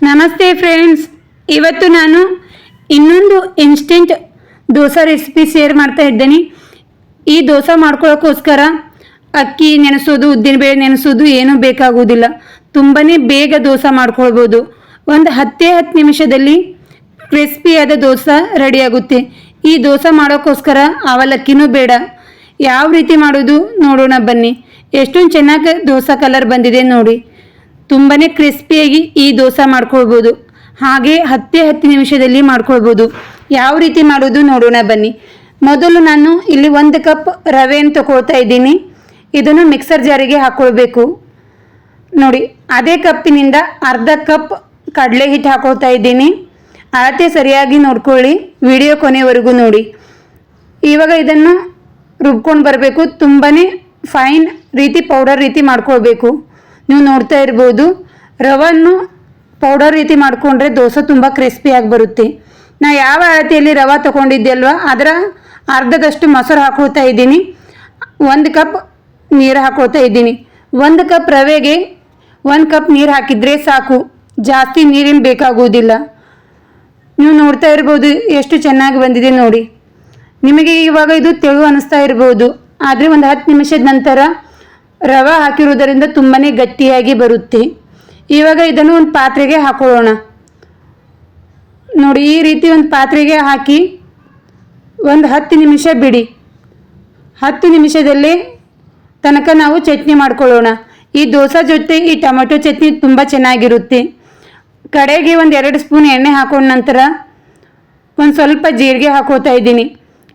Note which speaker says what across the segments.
Speaker 1: ನಮಸ್ತೆ ಫ್ರೆಂಡ್ಸ್, ಇವತ್ತು ನಾನು ಇನ್ನೊಂದು ಇನ್ಸ್ಟೆಂಟ್ ದೋಸೆ ರೆಸಿಪಿ ಶೇರ್ ಮಾಡ್ತಾ ಇದ್ದೀನಿ. ಈ ದೋಸೆ ಮಾಡ್ಕೊಳ್ಳೋಕ್ಕೋಸ್ಕರ ಅಕ್ಕಿ ನೆನೆಸೋದು, ಉದ್ದಿನಬೇಳೆ ನೆನೆಸೋದು ಏನೂ ಬೇಕಾಗುವುದಿಲ್ಲ. ತುಂಬಾ ಬೇಗ ದೋಸೆ ಮಾಡ್ಕೊಳ್ಬೋದು. ಒಂದು 10 ನಿಮಿಷದಲ್ಲಿ ಕ್ರಿಸ್ಪಿಯಾದ ದೋಸೆ ರೆಡಿಯಾಗುತ್ತೆ. ಈ ದೋಸೆ ಮಾಡೋಕ್ಕೋಸ್ಕರ ಅವಲಕ್ಕಿನೂ ಬೇಡ. ಯಾವ ರೀತಿ ಮಾಡೋದು ನೋಡೋಣ ಬನ್ನಿ. ಎಷ್ಟೊಂದು ಚೆನ್ನಾಗಿ ದೋಸೆ ಕಲರ್ ಬಂದಿದೆ ನೋಡಿ. ತುಂಬಾ ಕ್ರಿಸ್ಪಿಯಾಗಿ ಈ ದೋಸೆ ಮಾಡ್ಕೊಳ್ಬೋದು. ಹಾಗೆ 10 ನಿಮಿಷದಲ್ಲಿ ಮಾಡ್ಕೊಳ್ಬೋದು. ಯಾವ ರೀತಿ ಮಾಡೋದು ನೋಡೋಣ ಬನ್ನಿ. ಮೊದಲು ನಾನು ಇಲ್ಲಿ 1 ಕಪ್ ರವೆಯನ್ನು ತಗೊಳ್ತಾ ಇದ್ದೀನಿ. ಇದನ್ನು ಮಿಕ್ಸರ್ ಜಾರಿಗೆ ಹಾಕ್ಕೊಳ್ಬೇಕು ನೋಡಿ. ಅದೇ ಕಪ್ಪಿನಿಂದ ಅರ್ಧ ಕಪ್ ಕಡಲೆ ಹಿಟ್ಟು ಹಾಕೊಳ್ತಾ ಇದ್ದೀನಿ. ಅಳತೆ ಸರಿಯಾಗಿ ನೋಡ್ಕೊಳ್ಳಿ, ವಿಡಿಯೋ ಕೊನೆವರೆಗೂ ನೋಡಿ. ಇವಾಗ ಇದನ್ನು ರುಬ್ಕೊಂಡು ಬರಬೇಕು. ತುಂಬಾ ಫೈನ್ ರೀತಿ ಪೌಡರ್ ರೀತಿ ಮಾಡ್ಕೊಳ್ಬೇಕು. ನೀವು ನೋಡ್ತಾ ಇರ್ಬೋದು, ರವನ್ನು ಪೌಡರ್ ರೀತಿ ಮಾಡಿಕೊಂಡ್ರೆ ದೋಸೆ ತುಂಬ ಕ್ರಿಸ್ಪಿಯಾಗಿ ಬರುತ್ತೆ. ನಾ ಯಾವ ಅಳತೆಯಲ್ಲಿ ರವೆ ತೊಗೊಂಡಿದ್ದೆ ಅಲ್ವಾ, ಅದರ ಅರ್ಧದಷ್ಟು ಮೊಸರು ಹಾಕೊಳ್ತಾ ಇದ್ದೀನಿ. 1 ಕಪ್ ನೀರು ಹಾಕೊಳ್ತಾ ಇದ್ದೀನಿ. 1 ಕಪ್ ರವೆಗೆ 1 ಕಪ್ ನೀರು ಹಾಕಿದರೆ ಸಾಕು, ಜಾಸ್ತಿ ನೀರೇನು ಬೇಕಾಗುವುದಿಲ್ಲ. ನೀವು ನೋಡ್ತಾ ಇರ್ಬೋದು ಎಷ್ಟು ಚೆನ್ನಾಗಿ ಬಂದಿದೆ ನೋಡಿ. ನಿಮಗೆ ಇವಾಗ ಇದು ತೆಳು ಅನ್ನಿಸ್ತಾ ಇರ್ಬೋದು, ಆದರೆ ಒಂದು 10 ನಿಮಿಷದ ನಂತರ ರವೆ ಹಾಕಿರುವುದರಿಂದ ತುಂಬಾ ಗಟ್ಟಿಯಾಗಿ ಬರುತ್ತೆ. ಇವಾಗ ಇದನ್ನು ಒಂದು ಪಾತ್ರೆಗೆ ಹಾಕೊಳ್ಳೋಣ ನೋಡಿ. ಈ ರೀತಿ ಒಂದು ಪಾತ್ರೆಗೆ ಹಾಕಿ ಒಂದು 10 ನಿಮಿಷ ಬಿಡಿ. 10 ನಿಮಿಷದಲ್ಲಿ ತನಕ ನಾವು ಚಟ್ನಿ ಮಾಡ್ಕೊಳ್ಳೋಣ. ಈ ದೋಸೆ ಜೊತೆ ಈ ಟೊಮೆಟೊ ಚಟ್ನಿ ತುಂಬ ಚೆನ್ನಾಗಿರುತ್ತೆ. ಕಡೆಗೆ ಒಂದು 2 ಸ್ಪೂನ್ ಎಣ್ಣೆ ಹಾಕೊಂಡ ನಂತರ ಒಂದು ಸ್ವಲ್ಪ ಜೀರಿಗೆ ಹಾಕೋತಾ ಇದ್ದೀನಿ.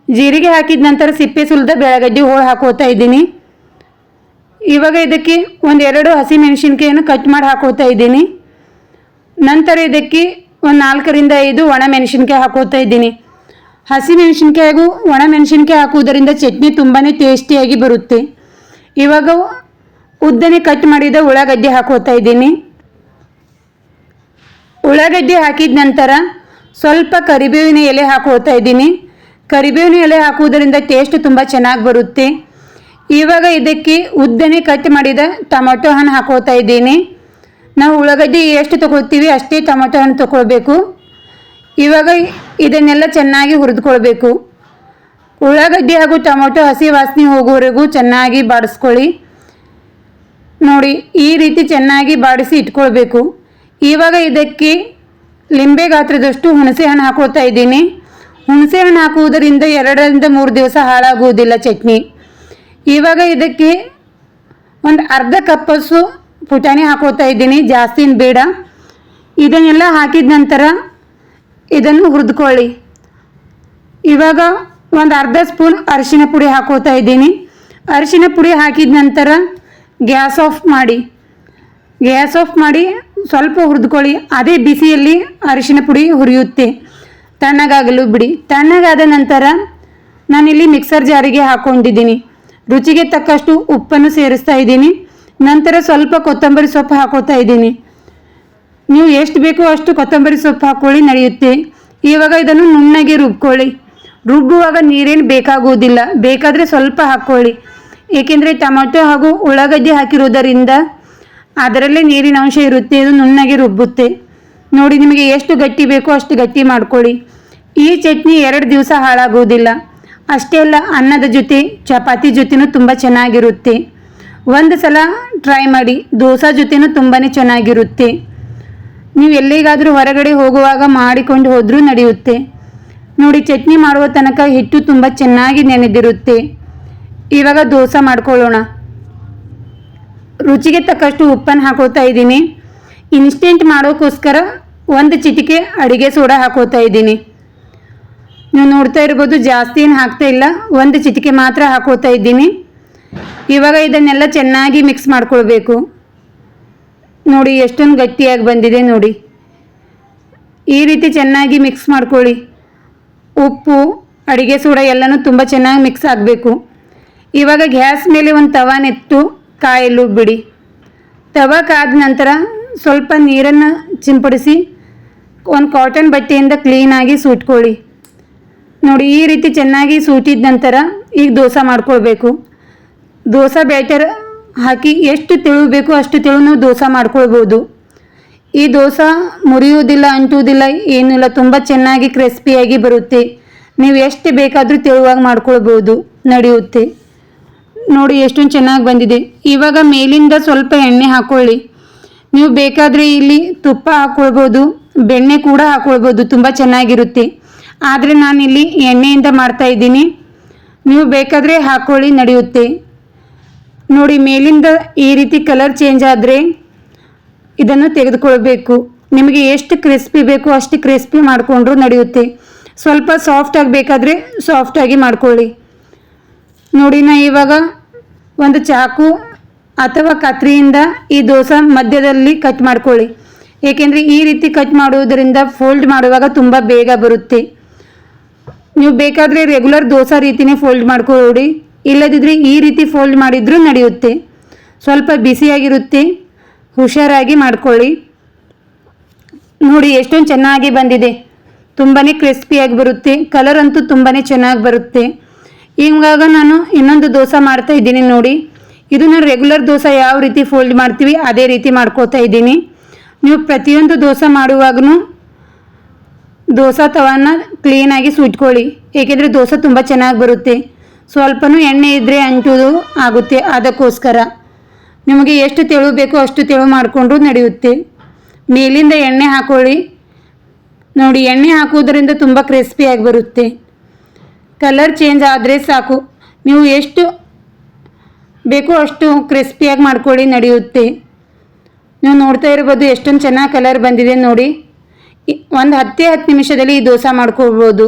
Speaker 1: ಜೀರಿಗೆ ಹಾಕಿದ ನಂತರ ಸಿಪ್ಪೆ ಸುಲಿದ ಬೆಳಗಡ್ಡಿ ಹೋಳು ಹಾಕೋತಾ ಇದ್ದೀನಿ. ಇವಾಗ ಇದಕ್ಕೆ ಒಂದು 2 ಹಸಿಮೆಣಸಿನ್ಕಾಯನ್ನು ಕಟ್ ಮಾಡಿ ಹಾಕೋತಾ ಇದ್ದೀನಿ. ನಂತರ ಇದಕ್ಕೆ ಒಂದು 4 ರಿಂದ 5 ಒಣ ಮೆಣಸಿನ್ಕಾಯಿ ಹಾಕೋತಾ ಇದ್ದೀನಿ. ಹಸಿಮೆಣಸಿನ್ಕಾಯಿಗೂ ಒಣ ಮೆಣಸಿನ್ಕಾಯಿ ಹಾಕುವುದರಿಂದ ಚಟ್ನಿ ತುಂಬಾ ಟೇಸ್ಟಿಯಾಗಿ ಬರುತ್ತೆ. ಇವಾಗ ಉದ್ದನೆ ಕಟ್ ಮಾಡಿದ ಉಳ್ಳಾಗಡ್ಡಿ ಹಾಕೋತಾ ಇದ್ದೀನಿ. ಉಳ್ಳಾಗಡ್ಡಿ ಹಾಕಿದ ನಂತರ ಸ್ವಲ್ಪ ಕರಿಬೇವಿನ ಎಲೆ ಹಾಕೋತಾ ಇದ್ದೀನಿ. ಕರಿಬೇವಿನ ಎಲೆ ಹಾಕುವುದರಿಂದ ಟೇಸ್ಟ್ ತುಂಬ ಚೆನ್ನಾಗಿ ಬರುತ್ತೆ. ಇವಾಗ ಇದಕ್ಕೆ ಉದ್ದನೆ ಕಟ್ ಮಾಡಿದ ಟೊಮೆಟೊ ಹಣ್ಣು ಹಾಕೋತಾ ಇದ್ದೀನಿ. ನಾವು ಉಳ್ಳಾಗಡ್ಡಿ ಎಷ್ಟು ತೊಗೊಳ್ತೀವಿ ಅಷ್ಟೇ ಟೊಮೆಟೊ ಹಣ್ಣು ತೊಗೊಳ್ಬೇಕು. ಇವಾಗ ಇದನ್ನೆಲ್ಲ ಚೆನ್ನಾಗಿ ಹುರಿದುಕೊಳ್ಬೇಕು. ಉಳ್ಳಾಗಡ್ಡಿ ಹಾಗೂ ಟೊಮೆಟೊ ಹಸಿ ವಾಸನೆ ಹೋಗುವವರೆಗೂ ಚೆನ್ನಾಗಿ ಬಾಡಿಸ್ಕೊಳ್ಳಿ ನೋಡಿ. ಈ ರೀತಿ ಚೆನ್ನಾಗಿ ಬಾಡಿಸಿ ಇಟ್ಕೊಳ್ಬೇಕು. ಇವಾಗ ಇದಕ್ಕೆ ಲಿಂಬೆ ಗಾತ್ರದಷ್ಟು ಹುಣಸೆ ಹಣ್ಣು ಹಾಕೋತಾ ಇದ್ದೀನಿ. ಹುಣಸೆ ಹಣ್ಣು ಹಾಕುವುದರಿಂದ 2 ರಿಂದ 3 ದಿವಸ ಹಾಳಾಗುವುದಿಲ್ಲ ಚಟ್ನಿ. ಇವಾಗ ಇದಕ್ಕೆ ಒಂದು ಅರ್ಧ ಕಪ್ಪಷ್ಟು ಪುಟಾಣಿ ಹಾಕೋತಾ ಇದ್ದೀನಿ, ಜಾಸ್ತಿ ಬೇಡ. ಇದನ್ನೆಲ್ಲ ಹಾಕಿದ ನಂತರ ಇದನ್ನು ಹುರಿದುಕೊಳ್ಳಿ. ಇವಾಗ ಒಂದು ಅರ್ಧ ಸ್ಪೂನ್ ಅರಿಶಿನ ಪುಡಿ ಹಾಕೋತಾ ಇದ್ದೀನಿ. ಅರಿಶಿನ ಪುಡಿ ಹಾಕಿದ ನಂತರ ಗ್ಯಾಸ್ ಆಫ್ ಮಾಡಿ. ಗ್ಯಾಸ್ ಆಫ್ ಮಾಡಿ ಸ್ವಲ್ಪ ಹುರಿದುಕೊಳ್ಳಿ. ಅದೇ ಬಿಸಿಯಲ್ಲಿ ಅರಿಶಿನ ಪುಡಿ ಹುರಿಯುತ್ತೆ. ತಣ್ಣಗಾಗಲು ಬಿಡಿ. ತಣ್ಣಗಾದ ನಂತರ ನಾನಿಲ್ಲಿ ಮಿಕ್ಸರ್ ಜಾರಿಗೆ ಹಾಕ್ಕೊಂಡಿದ್ದೀನಿ. ರುಚಿಗೆ ತಕ್ಕಷ್ಟು ಉಪ್ಪನ್ನು ಸೇರಿಸ್ತಾ ಇದ್ದೀನಿ. ನಂತರ ಸ್ವಲ್ಪ ಕೊತ್ತಂಬರಿ ಸೊಪ್ಪು ಹಾಕೋತಾ ಇದ್ದೀನಿ. ನೀವು ಎಷ್ಟು ಬೇಕೋ ಅಷ್ಟು ಕೊತ್ತಂಬರಿ ಸೊಪ್ಪು ಹಾಕ್ಕೊಳ್ಳಿ, ನಡೆಯುತ್ತೆ. ಇವಾಗ ಇದನ್ನು ನುಣ್ಣಗೆ ರುಬ್ಕೊಳ್ಳಿ. ರುಬ್ಬುವಾಗ ನೀರೇನು ಬೇಕಾಗುವುದಿಲ್ಲ, ಬೇಕಾದರೆ ಸ್ವಲ್ಪ ಹಾಕ್ಕೊಳ್ಳಿ. ಏಕೆಂದರೆ ಟೊಮೆಟೊ ಹಾಗೂ ಉಳ್ಳಾಗಡ್ಡಿ ಹಾಕಿರೋದರಿಂದ ಅದರಲ್ಲೇ ನೀರಿನ ಅಂಶ ಇರುತ್ತೆ, ಇದು ನುಣ್ಣಗೆ ರುಬ್ಬುತ್ತೆ ನೋಡಿ. ನಿಮಗೆ ಎಷ್ಟು ಗಟ್ಟಿ ಬೇಕೋ ಅಷ್ಟು ಗಟ್ಟಿ ಮಾಡ್ಕೊಳ್ಳಿ. ಈ ಚಟ್ನಿ 2 ದಿವಸ ಹಾಳಾಗುವುದಿಲ್ಲ. ಅಷ್ಟೇ ಅಲ್ಲ, ಅನ್ನದ ಜೊತೆ ಚಪಾತಿ ಜೊತೆನೂ ತುಂಬ ಚೆನ್ನಾಗಿರುತ್ತೆ. ಒಂದು ಸಲ ಟ್ರೈ ಮಾಡಿ, ದೋಸೆ ಜೊತೆನೂ ತುಂಬಾ ಚೆನ್ನಾಗಿರುತ್ತೆ. ನೀವು ಎಲ್ಲಿಗಾದರೂ ಹೊರಗಡೆ ಹೋಗುವಾಗ ಮಾಡಿಕೊಂಡು ಹೋದರೂ ನಡೆಯುತ್ತೆ ನೋಡಿ. ಚಟ್ನಿ ಮಾಡುವ ತನಕ ಹಿಟ್ಟು ತುಂಬ ಚೆನ್ನಾಗಿ ನೆನೆದಿರುತ್ತೆ. ಇವಾಗ ದೋಸೆ ಮಾಡ್ಕೊಳ್ಳೋಣ. ರುಚಿಗೆ ತಕ್ಕಷ್ಟು ಉಪ್ಪನ್ನು ಹಾಕೋತಾ ಇದ್ದೀನಿ. ಇನ್ಸ್ಟೆಂಟ್ ಮಾಡೋಕ್ಕೋಸ್ಕರ 1 ಚಿಟಿಕೆ ಅಡಿಗೆ ಸೋಡಾ ಹಾಕೋತಾ ಇದ್ದೀನಿ. ನೀವು ನೋಡ್ತಾ ಇರ್ಬೋದು, ಜಾಸ್ತಿ ಏನು ಹಾಕ್ತಾ ಇಲ್ಲ, 1 ಚಿಟಿಕೆ ಮಾತ್ರ ಹಾಕೋತಾ ಇದ್ದೀನಿ. ಇವಾಗ ಇದನ್ನೆಲ್ಲ ಚೆನ್ನಾಗಿ ಮಿಕ್ಸ್ ಮಾಡ್ಕೊಳ್ಬೇಕು ನೋಡಿ. ಎಷ್ಟೊಂದು ಗಟ್ಟಿಯಾಗಿ ಬಂದಿದೆ ನೋಡಿ. ಈ ರೀತಿ ಚೆನ್ನಾಗಿ ಮಿಕ್ಸ್ ಮಾಡ್ಕೊಳ್ಳಿ. ಉಪ್ಪು, ಅಡಿಗೆ ಸೋಡಾ ಎಲ್ಲನೂ ತುಂಬ ಚೆನ್ನಾಗಿ ಮಿಕ್ಸ್ ಆಗಬೇಕು. ಇವಾಗ ಗ್ಯಾಸ್ ಮೇಲೆ ಒಂದು ತವಾನೆತ್ತು ಕಾಯಲು ಬಿಡಿ. ತವ ಕಾದ ನಂತರ ಸ್ವಲ್ಪ ನೀರನ್ನು ಸಿಂಪಡಿಸಿ ಒಂದು ಕಾಟನ್ ಬಟ್ಟೆಯಿಂದ ಕ್ಲೀನಾಗಿ ಸೂಟ್ಕೊಳ್ಳಿ ನೋಡಿ. ಈ ರೀತಿ ಚೆನ್ನಾಗಿ ಸೂಟಿದ ನಂತರ ಈಗ ದೋಸೆ ಮಾಡ್ಕೊಳ್ಬೇಕು. ದೋಸೆ ಬ್ಯಾಟರ್ ಹಾಕಿ ಎಷ್ಟು ತೆಳು ಬೇಕೋ ಅಷ್ಟು ತೆಳು ನಾವು ದೋಸೆ ಮಾಡ್ಕೊಳ್ಬೋದು. ಈ ದೋಸೆ ಮುರಿಯುವುದಿಲ್ಲ, ಅಂಟುವುದಿಲ್ಲ, ಏನಿಲ್ಲ, ತುಂಬ ಚೆನ್ನಾಗಿ ಕ್ರಿಸ್ಪಿಯಾಗಿ ಬರುತ್ತೆ. ನೀವು ಎಷ್ಟು ಬೇಕಾದರೂ ತೆಳುವಾಗಿ ಮಾಡ್ಕೊಳ್ಬೋದು, ನಡೆಯುತ್ತೆ. ನೋಡಿ ಎಷ್ಟೊಂದು ಚೆನ್ನಾಗಿ ಬಂದಿದೆ. ಇವಾಗ ಮೇಲಿಂದ ಸ್ವಲ್ಪ ಎಣ್ಣೆ ಹಾಕ್ಕೊಳ್ಳಿ. ನೀವು ಬೇಕಾದರೆ ಇಲ್ಲಿ ತುಪ್ಪ ಹಾಕ್ಕೊಳ್ಬೋದು, ಬೆಣ್ಣೆ ಕೂಡ ಹಾಕ್ಕೊಳ್ಬೋದು, ತುಂಬ ಚೆನ್ನಾಗಿರುತ್ತೆ. ಆದರೆ ನಾನಿಲ್ಲಿ ಎಣ್ಣೆಯಿಂದ ಮಾಡ್ತಾ ಇದ್ದೀನಿ. ನೀವು ಬೇಕಾದರೆ ಹಾಕ್ಕೊಳ್ಳಿ, ನಡೆಯುತ್ತೆ. ನೋಡಿ ಮೇಲಿಂದ ಈ ರೀತಿ ಕಲರ್ ಚೇಂಜ್ ಆದರೆ ಇದನ್ನು ತೆಗೆದುಕೊಳ್ಬೇಕು. ನಿಮಗೆ ಎಷ್ಟು ಕ್ರಿಸ್ಪಿ ಬೇಕೋ ಅಷ್ಟು ಕ್ರಿಸ್ಪಿ ಮಾಡಿಕೊಂಡ್ರೂ ನಡೆಯುತ್ತೆ. ಸ್ವಲ್ಪ ಸಾಫ್ಟ್ ಆಗಬೇಕಾದ್ರೆ ಸಾಫ್ಟಾಗಿ ಮಾಡ್ಕೊಳ್ಳಿ. ನೋಡಿ ನಾ ಇವಾಗ ಒಂದು ಚಾಕು ಅಥವಾ ಕತ್ರಿಯಿಂದ ಈ ದೋಸೆ ಮಧ್ಯದಲ್ಲಿ ಕಟ್ ಮಾಡ್ಕೊಳ್ಳಿ. ಏಕೆಂದರೆ ಈ ರೀತಿ ಕಟ್ ಮಾಡುವುದರಿಂದ ಫೋಲ್ಡ್ ಮಾಡುವಾಗ ತುಂಬ ಬೇಗ ಬರುತ್ತೆ. ನೀವು ಬೇಕಾದರೆ ರೆಗ್ಯುಲರ್ ದೋಸೆ ರೀತಿಯೇ ಫೋಲ್ಡ್ ಮಾಡ್ಕೊಳ್ಳಿ, ಇಲ್ಲದಿದ್ದರೆ ಈ ರೀತಿ ಫೋಲ್ಡ್ ಮಾಡಿದರೂ ನಡೆಯುತ್ತೆ. ಸ್ವಲ್ಪ ಬಿಸಿಯಾಗಿರುತ್ತೆ, ಹುಷಾರಾಗಿ ಮಾಡ್ಕೊಳ್ಳಿ. ನೋಡಿ ಎಷ್ಟೊಂದು ಚೆನ್ನಾಗಿ ಬಂದಿದೆ, ತುಂಬಾ ಕ್ರಿಸ್ಪಿಯಾಗಿ ಬರುತ್ತೆ. ಕಲರ್ ಅಂತೂ ತುಂಬಾ ಚೆನ್ನಾಗಿ ಬರುತ್ತೆ. ಇವಾಗ ನಾನು ಇನ್ನೊಂದು ದೋಸೆ ಮಾಡ್ತಾ ಇದ್ದೀನಿ. ನೋಡಿ ಇದು ನಾನು ರೆಗ್ಯುಲರ್ ದೋಸೆ ಯಾವ ರೀತಿ ಫೋಲ್ಡ್ ಮಾಡ್ತೀವಿ ಅದೇ ರೀತಿ ಮಾಡ್ಕೋತಾ ಇದ್ದೀನಿ. ನೀವು ಪ್ರತಿಯೊಂದು ದೋಸೆ ಮಾಡುವಾಗೂ ದೋಸೆ ತವನ ಕ್ಲೀನಾಗಿ ಸುಟ್ಕೊಳ್ಳಿ, ಏಕೆಂದರೆ ದೋಸೆ ತುಂಬ ಚೆನ್ನಾಗಿ ಬರುತ್ತೆ. ಸ್ವಲ್ಪನೂ ಎಣ್ಣೆ ಇದ್ದರೆ ಅಂಟುವುದು ಆಗುತ್ತೆ. ಅದಕ್ಕೋಸ್ಕರ ನಿಮಗೆ ಎಷ್ಟು ತೆಳು ಬೇಕೋ ಅಷ್ಟು ತೆಳು ಮಾಡಿಕೊಂಡ್ರೂ ನಡೆಯುತ್ತೆ. ಮೇಲಿಂದ ಎಣ್ಣೆ ಹಾಕ್ಕೊಳ್ಳಿ. ನೋಡಿ ಎಣ್ಣೆ ಹಾಕುವುದರಿಂದ ತುಂಬ ಕ್ರಿಸ್ಪಿಯಾಗಿ ಬರುತ್ತೆ. ಕಲರ್ ಚೇಂಜ್ ಆದರೆ ಸಾಕು. ನೀವು ಎಷ್ಟು ಬೇಕೋ ಅಷ್ಟು ಕ್ರಿಸ್ಪಿಯಾಗಿ ಮಾಡ್ಕೊಳ್ಳಿ, ನಡೆಯುತ್ತೆ. ನೀವು ನೋಡ್ತಾ ಇರ್ಬೋದು ಎಷ್ಟೊಂದು ಚೆನ್ನಾಗಿ ಕಲರ್ ಬಂದಿದೆ. ನೋಡಿ ಒಂದು 10 ನಿಮಿಷದಲ್ಲಿ ಈ ದೋಸೆ ಮಾಡ್ಕೊಳ್ಬೋದು.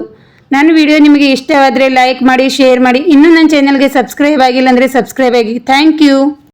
Speaker 1: ನನ್ನ ವಿಡಿಯೋ ನಿಮಗೆ ಇಷ್ಟವಾದರೆ ಲೈಕ್ ಮಾಡಿ, ಶೇರ್ ಮಾಡಿ. ಇನ್ನೂ ನನ್ನ ಚಾನಲ್ಗೆ ಸಬ್ಸ್ಕ್ರೈಬ್ ಆಗಿಲ್ಲ ಅಂದರೆ ಸಬ್ಸ್ಕ್ರೈಬ್ ಆಗಿ. Thank you.